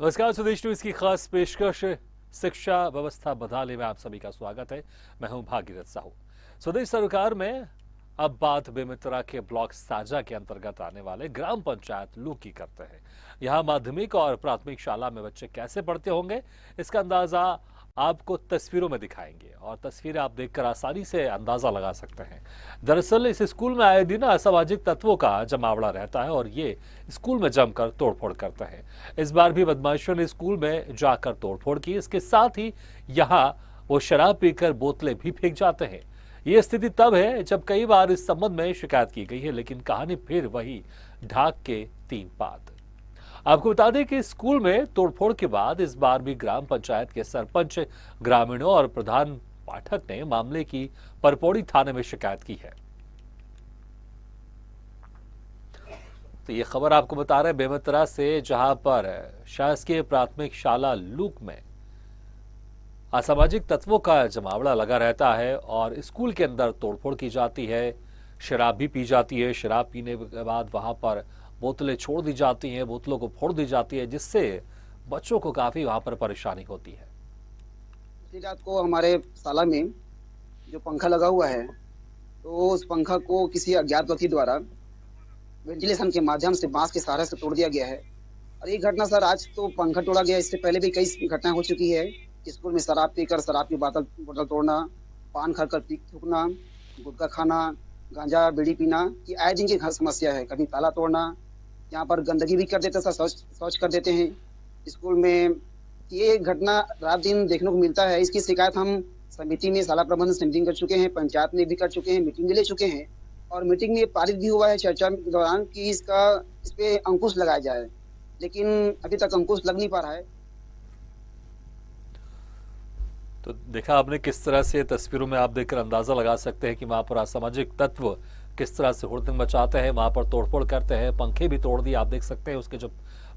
नमस्कार, स्वदेश न्यूज की खास पेशकश शिक्षा व्यवस्था बदहाली में आप सभी का स्वागत है। मैं हूं भागीरथ साहू। स्वदेश सरकार में अब बात बेमित्रा के ब्लॉक साजा के अंतर्गत आने वाले ग्राम पंचायत लू की करते हैं। यहां माध्यमिक और प्राथमिक शाला में बच्चे कैसे पढ़ते होंगे, इसका अंदाजा आपको तस्वीरों में दिखाएंगे और तस्वीरें आप देखकर आसानी से अंदाजा लगा सकते हैं। दरअसल इस स्कूल में आए दिन असामाजिक तत्वों का जमावड़ा रहता है और ये स्कूल में जमकर तोड़फोड़ करते हैं। इस बार भी बदमाशों ने स्कूल में जाकर तोड़फोड़ की। इसके साथ ही यहाँ वो शराब पीकर बोतलें भी फेंक जाते हैं। ये स्थिति तब है जब कई बार इस संबंध में शिकायत की गई है, लेकिन कहानी फिर वही ढाक के तीन पात। आपको बता दें कि स्कूल में तोड़फोड़ के बाद इस बार भी ग्राम पंचायत के सरपंच, ग्रामीणों और प्रधान पाठक ने मामले की परपौड़ी थाने में शिकायत की है। तो ये खबर आपको बता रहे हैं बेमित्रा से, जहां पर शासकीय प्राथमिक शाला लूक में असामाजिक तत्वों का जमावड़ा लगा रहता है और स्कूल के अंदर तोड़फोड़ की जाती है, शराब भी पी जाती है। शराब पीने के बाद वहां पर बोतलें छोड़ दी जाती हैं, बोतलों को फोड़ दी जाती है, जिससे बच्चों को काफी वहां पर परेशानी होती है। पिछली रात को हमारे शाला में जो पंखा लगा हुआ है, तो उस पंखा को किसी अज्ञात व्यक्ति द्वारा वेंटिलेशन के माध्यम से बांस के सहारे से तोड़ दिया गया है। और ये घटना सर, आज तो पंखा तोड़ा गया, इससे पहले भी कई घटनाएं हो चुकी है। स्कूल में शराब पीकर शराब की बोतल तोड़ना, पान खाकर पीक थूकना, गुटखा खाना, गांजा बीड़ी पीना, ये आए दिन की समस्या है। कभी ताला तोड़ना, यहाँ पर गंदगी भी कर देते सर, शौच कर देते हैं स्कूल में। ये घटना रात दिन देखने को मिलता है। इसकी शिकायत हम समिति में, शाला प्रबंधन समिति में कर चुके हैं, पंचायत में भी कर चुके हैं, मीटिंग भी ले चुके हैं और मीटिंग में पारित भी हुआ है चर्चा के दौरान कि इस पे अंकुश लगाया जाए, लेकिन अभी तक अंकुश लग नहीं पा रहा है। तो देखा आपने किस तरह से, तस्वीरों में आप देखकर अंदाजा लगा सकते हैं कि वहां पर असामाजिक तत्व किस तरह से हुड़दंग मचाते हैं, वहां पर तोड़फोड़ करते हैं। पंखे भी तोड़ दिए, आप देख सकते हैं उसके जो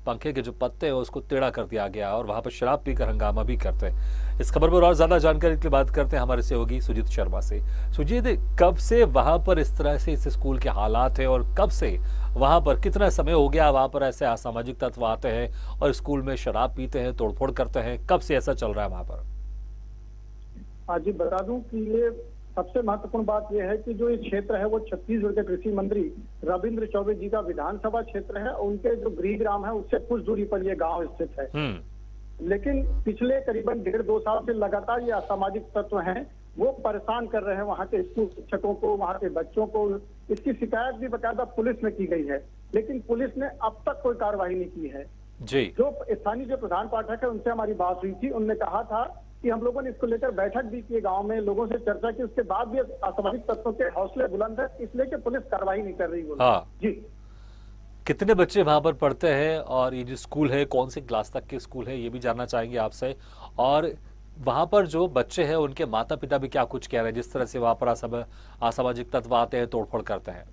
पंखे के जो पत्ते हैं उसको टेढ़ा कर दिया गया और वहां पर शराब पीकर हंगामा भी करते हैं। इस खबर पर और ज्यादा जानकारी की बात करते हैं हमारे सहयोगी सुजीत शर्मा से। सुजीत, कब से वहां पर इस तरह से इस स्कूल के हालात है और कब से वहां पर, कितना समय हो गया वहां पर ऐसे असामाजिक तत्व आते हैं और स्कूल में शराब पीते हैं, तोड़फोड़ करते हैं? कब से ऐसा चल रहा है वहां पर? हाँ जी, बता दूं कि ये सबसे महत्वपूर्ण बात यह है कि जो ये क्षेत्र है वो छत्तीसगढ़ के कृषि मंत्री रविंद्र चौबे जी का विधानसभा क्षेत्र है। उनके जो गृह ग्राम है उससे कुछ दूरी पर ये गांव स्थित है। लेकिन पिछले करीबन 1.5-2 साल से लगातार ये असामाजिक तत्व हैं, वो परेशान कर रहे हैं वहाँ के स्कूल शिक्षकों को, वहाँ के बच्चों को। इसकी शिकायत भी बकायदा पुलिस में की गई है, लेकिन पुलिस ने अब तक कोई कार्रवाई नहीं की है जी। जो स्थानीय जो प्रधान पाठक है उनसे हमारी बात हुई थी, उनने कहा था कि हम लोगों ने इसको लेकर बैठक भी की, गांव में लोगों से चर्चा की, उसके बाद भी असामाजिक तत्वों के हौसले बुलंद है, इसलिए कि पुलिस कार्रवाई नहीं कर रही। हाँ जी। कितने बच्चे वहां पर पढ़ते हैं और ये जो स्कूल है कौन सी क्लास तक के स्कूल है, ये भी जानना चाहेंगे आपसे। और वहां पर जो बच्चे हैं उनके माता पिता भी क्या कुछ कह रहे हैं, जिस तरह से वहां पर असामाजिक तत्व आते हैं, तोड़फोड़ करते हैं?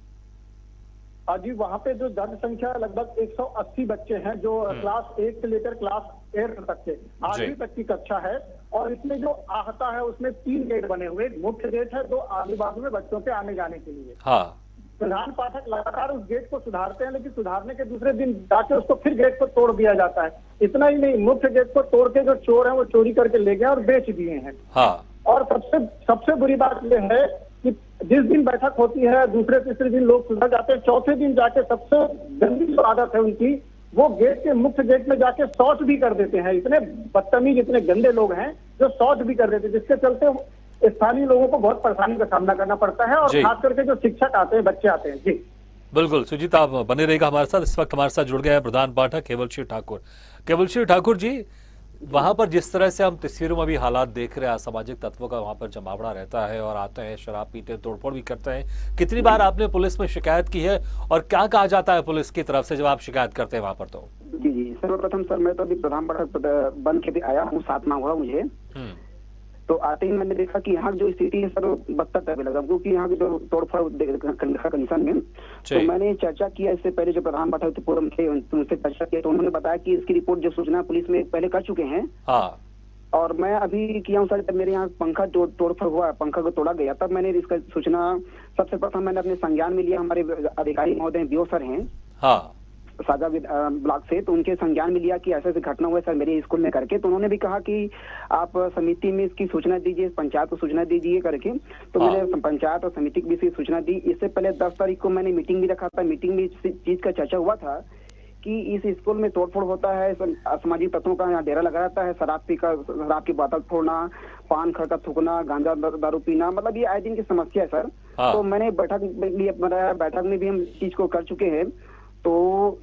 जी, वहाँ पे जो दर्ज संख्या लगभग 180 बच्चे हैं, जो क्लास 1 से लेकर क्लास 8 तक के 8वीं तक की कक्षा है। और इसमें जो आहता है उसमें 3 गेट बने हुए, मुख्य गेट है, 2 आगे बाजू में बच्चों के आने जाने के लिए। हाँ। प्रधान पाठक लगातार उस गेट को सुधारते हैं, लेकिन सुधारने के दूसरे दिन जाके उसको फिर गेट को तोड़ दिया जाता है। इतना ही नहीं, मुख्य गेट को तोड़ के जो चोर है वो चोरी करके ले गए और बेच दिए हैं। हाँ। और सबसे बुरी बात यह है कि जिस दिन बैठक होती है दूसरे तीसरे दिन लोग सुधर जाते हैं, चौथे दिन जाके सबसे गंदी जो आदत है उनकी, वो गेट के मुख्य गेट में जाके शौच भी कर देते हैं। इतने बदतमीज, इतने गंदे लोग हैं जो शौच भी कर देते हैं, जिसके चलते स्थानीय लोगों को बहुत परेशानी का सामना करना पड़ता है और खास करके जो शिक्षक आते हैं, बच्चे आते हैं। जी बिल्कुल सुजीत, आप बने रहेगा हमारे साथ। इस वक्त हमारे साथ जुड़ गए हैं प्रधान पाठक केवल सिंह ठाकुर। केवल सिंह ठाकुर जी, वहां पर जिस तरह से हम तस्वीरों में भी हालात देख रहे हैं, सामाजिक तत्वों का वहां पर जमावड़ा रहता है और आते हैं, शराब पीते हैं, तोड़फोड़ भी करते हैं। कितनी बार आपने पुलिस में शिकायत की है और क्या कहा जाता है पुलिस की तरफ से जब आप शिकायत करते हैं वहां पर? तो जी, सर्वप्रथम सर, मैं तो अभी प्रधान पाठक बन के भी आया हूँ, 7 माह हुआ मुझे। तो आते ही मैंने देखा कि यहाँ जो स्थिति है सर बदतर तक लगा, क्योंकि यहाँ की जो तोड़फोड़ कंडीशन में। तो मैंने चर्चा किया इससे पहले, जो प्रधान पाठक पूर्व थे उनसे चर्चा किया, तो उन्होंने बताया कि इसकी रिपोर्ट जो सूचना पुलिस में पहले कर चुके हैं। और मैं अभी किया हूँ सर, जब मेरे यहाँ पंखा तोड़फोड़ हुआ, पंखा को तोड़ा गया, तब मैंने इसका सूचना सबसे प्रथम मैंने अपने संज्ञान में लिया। हमारे अधिकारी महोदय बीओ सर हैं, साझा ब्लॉक से, तो उनके संज्ञान में लिया कि ऐसे ऐसे घटना हुआ है सर मेरे स्कूल में करके। तो उन्होंने भी कहा कि आप समिति में इसकी सूचना दीजिए, पंचायत को सूचना दीजिए करके। तो मैंने पंचायत और समिति को भी इसकी सूचना दी। इससे पहले 10 तारीख को मैंने मीटिंग भी रखा था। मीटिंग में इस चीज का चर्चा हुआ था कि इस स्कूल में तोड़फोड़ होता है, असामाजिक तत्वों का यहाँ डेरा लगा रहता है, शराब की बोतल फोड़ना, पान खड़का थूकना, गांजा दारू पीना, मतलब ये आए दिन की समस्या है सर। तो मैंने बैठक में भी हम इस चीज को कर चुके हैं। तो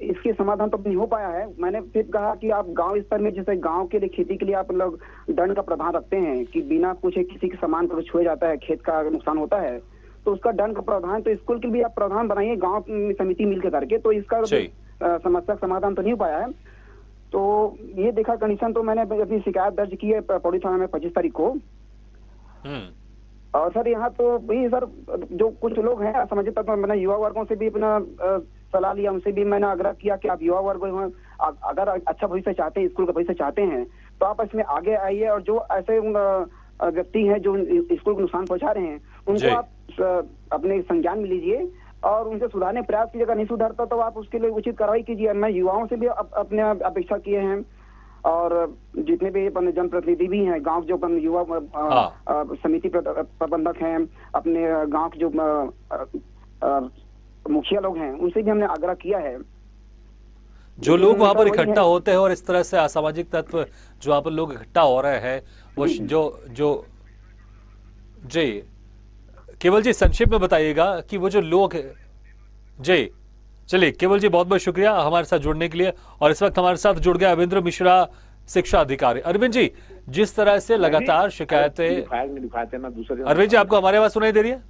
इसके समाधान तो नहीं हो पाया है। मैंने फिर कहा कि आप गांव स्तर में, जैसे गांव के लिए खेती के लिए आप लोग दंड का प्रावधान रखते हैं कि बिना पूछे किसी के सामान पर छुए जाता है, खेत का नुकसान होता है, तो उसका दंड का प्रावधान, तो स्कूल के लिए आप प्रावधान बनाइए गाँव समिति मिलकर करके। तो इसका समस्या का समाधान तो नहीं हो पाया है। तो ये देखा कंडीशन, तो मैंने अपनी शिकायत दर्ज की है पौड़ी थाना में 25 तारीख को। और सर यहाँ तो वही सर, जो कुछ लोग हैं असमाजिक तत्व, मैंने युवा वर्गों से भी अपना सलाह लिया, उनसे भी मैंने आग्रह किया कि आप युवा वर्ग अगर अच्छा भविष्य चाहते हैं, स्कूल का भविष्य चाहते हैं, तो आप इसमें आगे आइए। और जो ऐसे व्यक्ति हैं जो स्कूल को नुकसान पहुंचा रहे हैं, उनको आप अपने संज्ञान में लीजिए और उनसे सुधारने प्रयास कीजिए। अगर नहीं सुधरता तो आप उसके लिए उचित कार्रवाई कीजिए। मैं युवाओं से भी अपने अपेक्षा किए हैं, और जितने भी अपने जनप्रतिनिधि भी हैं, गांव जो युवा समिति प्रबंधक हैं, अपने गांव के जो मुखिया लोग हैं, उनसे भी हमने आग्रह किया है। जो लोग वहां पर इकट्ठा होते हैं और इस तरह से असामाजिक तत्व जो वहां पर लोग इकट्ठा हो रहे हैं, वो जो जी केवल जी संक्षेप में बताइएगा कि वो जो लोग जी। चलिए केवल जी, बहुत बहुत शुक्रिया हमारे साथ जुड़ने के लिए। और इस वक्त हमारे साथ जुड़ गया अरविंद मिश्रा, शिक्षा अधिकारी। अरविंद जी, जिस तरह से लगातार शिकायतें, अरविंद जी आपको हमारी आवाज सुनाई दे रही है?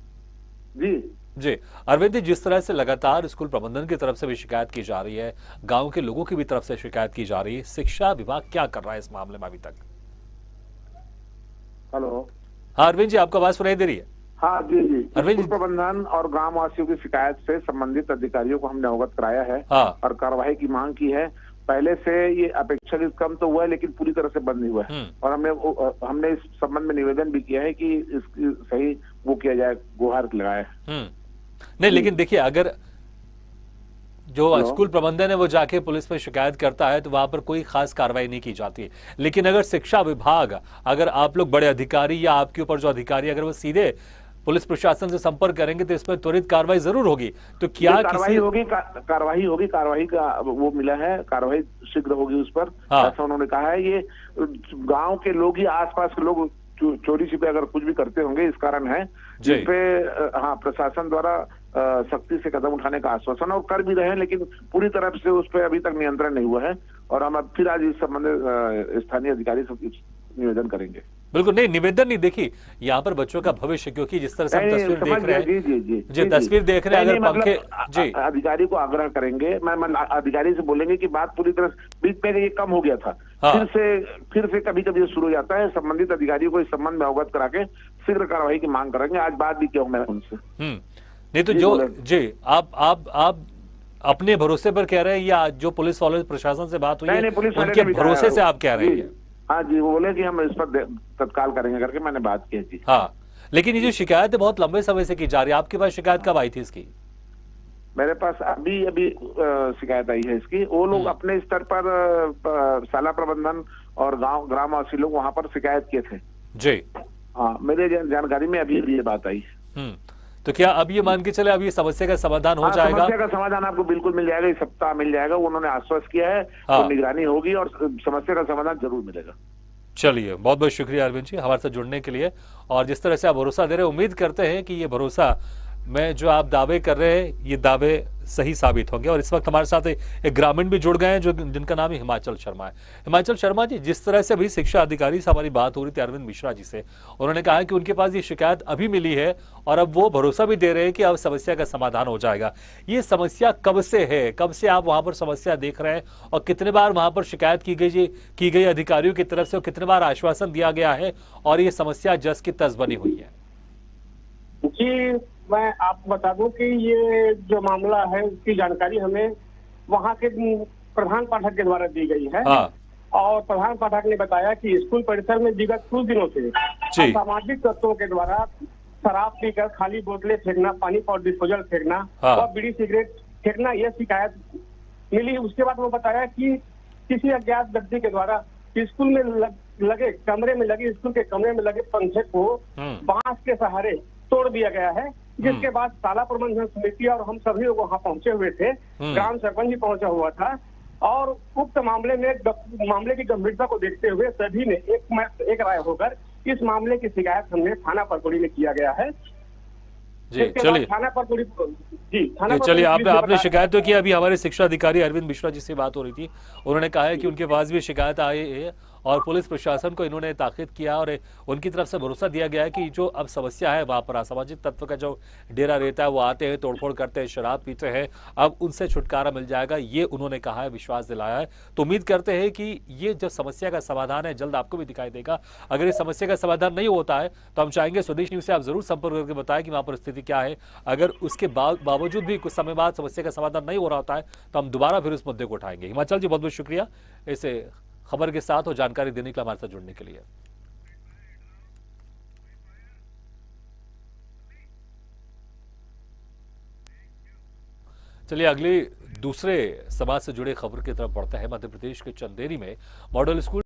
जी अरविंद जी, जिस तरह से लगातार स्कूल प्रबंधन की तरफ से भी शिकायत की जा रही है, गांव के लोगों की भी तरफ से शिकायत की जा रही है, शिक्षा विभाग क्या कर रहा है इस मामले में अभी तक? हेलो, हाँ अरविंद जी, आपको आवाज सुनाई दे रही है? हाँ जी जी। स्कूल प्रबंधन और ग्राम वासियों की शिकायत से संबंधित अधिकारियों को हमने अवगत कराया है और कार्रवाई की मांग की है। पहले से ये अपेक्षाकृत कम तो हुआ है, लेकिन पूरी तरह से बंद नहीं हुआ है। और हमने इस संबंध में निवेदन भी किया है कि इसकी सही वो किया जाए, गुहार लगाए। नहीं, लेकिन देखिए, अगर जो स्कूल प्रबंधन है वो जाके पुलिस में शिकायत करता है तो वहां पर कोई खास कार्रवाई नहीं की जाती। लेकिन अगर शिक्षा विभाग, अगर आप लोग बड़े अधिकारी या आपके ऊपर जो अधिकारी, अगर वो सीधे पुलिस प्रशासन से संपर्क करेंगे तो इस पर त्वरित कार्रवाई जरूर होगी। तो क्या कार्रवाई होगी? कार्रवाई का वो मिला है, कार्रवाई शीघ्र होगी उस पर, ऐसा उन्होंने कहा है। ये गांव के लोग ही, आसपास के लोग चोरी छिपे अगर कुछ भी करते होंगे, इस कारण है जिसपे प्रशासन द्वारा सख्ती से कदम उठाने का आश्वासन और कर भी रहे हैं, लेकिन पूरी तरह से उस पर अभी तक नियंत्रण नहीं हुआ है। और हम अब फिर आज इस संबंध स्थानीय अधिकारी से निवेदन करेंगे। बिल्कुल नहीं, निवेदन नहीं, देखिए यहाँ पर बच्चों का भविष्य, क्योंकि जिस तरह से हम तस्वीर देख रहे हैं, जी तस्वीर देख रहे हैं, अगर पंखे जी अधिकारी को आग्रह करेंगे, मैं अधिकारी से बोलेंगे कि बात पूरी तरह बीच में ये कम हो गया था, फिर से कभी कभी शुरू हो जाता है। संबंधित अधिकारियों को इस संबंध में अवगत करा के शीघ्र कार्रवाई की मांग करेंगे। आज बात भी किया मैं उनसे। नहीं तो जो जी आप अपने भरोसे पर कह रहे हैं या जो पुलिस वाले प्रशासन से बात हुई है उनके भरोसे से आप कह रहे हैं? हाँ जी, वो बोले कि हम इस पर तत्काल करेंगे करके मैंने बात की जी। हाँ, लेकिन ये जो शिकायत है बहुत लंबे समय से की जा रही है, आपके पास शिकायत कब आई थी इसकी? मेरे पास अभी शिकायत आई है इसकी। वो लोग अपने स्तर पर शाला प्रबंधन और ग्रामवासी लोग वहां पर शिकायत किए थे जी। हाँ, मेरे जानकारी में अभी ये बात आई। तो क्या अब ये मान के चले अब ये समस्या का समाधान हो जाएगा? समस्या का समाधान आपको बिल्कुल मिल जाएगा, इस सप्ताह मिल जाएगा, उन्होंने आश्वस्त किया है। तो निगरानी होगी और समस्या का समाधान जरूर मिलेगा। चलिए, बहुत बहुत शुक्रिया अरविंद जी हमारे साथ जुड़ने के लिए। और जिस तरह से आप भरोसा दे रहे हैं, उम्मीद करते हैं कि ये भरोसा में जो आप दावे कर रहे हैं ये दावे सही साबित होंगे। और इस वक्त हमारे साथ एक ग्रामीण भी जुड़ गए हैं जो जिनका नाम हिमाचल शर्मा है। हिमाचल शर्मा जी, जिस तरह से अभी शिक्षा अधिकारी से हमारी बात हो रही थी अरविंद मिश्रा जी से, उन्होंने कहा कि उनके पास ये शिकायत अभी मिली है और अब वो भरोसा भी दे रहे हैं कि अब समस्या का समाधान हो जाएगा। ये समस्या कब से है, कब से आप वहां पर समस्या देख रहे हैं और कितने बार वहां पर शिकायत की गई अधिकारियों की तरफ से और कितने बार आश्वासन दिया गया है और ये समस्या जस की तस बनी हुई है? जी, मैं आपको बता दूं कि ये जो मामला है उसकी जानकारी हमें वहां के प्रधान पाठक के द्वारा दी गई है। और प्रधान पाठक ने बताया कि स्कूल परिसर में विगत कुछ दिनों से सामाजिक तत्वों के द्वारा शराब पीकर खाली बोतलें फेंकना, पानी और डिस्पोजल फेंकना और बीड़ी सिगरेट फेंकना, यह शिकायत मिली। उसके बाद वो बताया कि किसी अज्ञात व्यक्ति के द्वारा स्कूल में लगे कमरे में लगे स्कूल के कमरे में लगे पंखे को बांस के सहारे तोड़ दिया गया है, जिसके बाद शाला प्रबंधन समिति और हम सभी लोग वहां पहुंचे हुए थे। ग्राम सरपंच भी पहुंचा हुआ था और उक्त मामले की गंभीरता को देखते हुए सभी ने एक राय होकर इस मामले की शिकायत हमने थाना परकोड़ी में किया गया है। जी चलिए, थाना परकोड़ी चलिए आपने शिकायत तो की। अभी हमारे शिक्षा अधिकारी अरविंद मिश्रा जी से बात हो रही थी, उन्होंने कहा है कि उनके पास भी शिकायत आई है और पुलिस प्रशासन को इन्होंने ताकीद किया और उनकी तरफ से भरोसा दिया गया है कि जो अब समस्या है वहां पर असामाजिक तत्व का जो डेरा रहता है वो आते हैं, तोड़फोड़ करते हैं, शराब पीते हैं, अब उनसे छुटकारा मिल जाएगा, ये उन्होंने कहा है, विश्वास दिलाया है। तो उम्मीद करते हैं कि ये जो समस्या का समाधान है जल्द आपको भी दिखाई देगा। अगर इस समस्या का समाधान नहीं होता है तो हम चाहेंगे स्वदेश न्यूज से आप जरूर संपर्क करके बताएं कि वहां पर स्थिति क्या है। अगर उसके बावजूद भी कुछ समय बाद समस्या का समाधान नहीं हो रहा होता है तो हम दोबारा फिर उस मुद्दे को उठाएंगे। हिमाचल जी बहुत बहुत शुक्रिया इसे खबर के साथ और जानकारी देने के लिए, हमारे साथ जुड़ने के लिए। चलिए अगली दूसरे समाज से जुड़े खबर की तरफ बढ़ते हैं। मध्य प्रदेश के चंदेरी में मॉडल स्कूल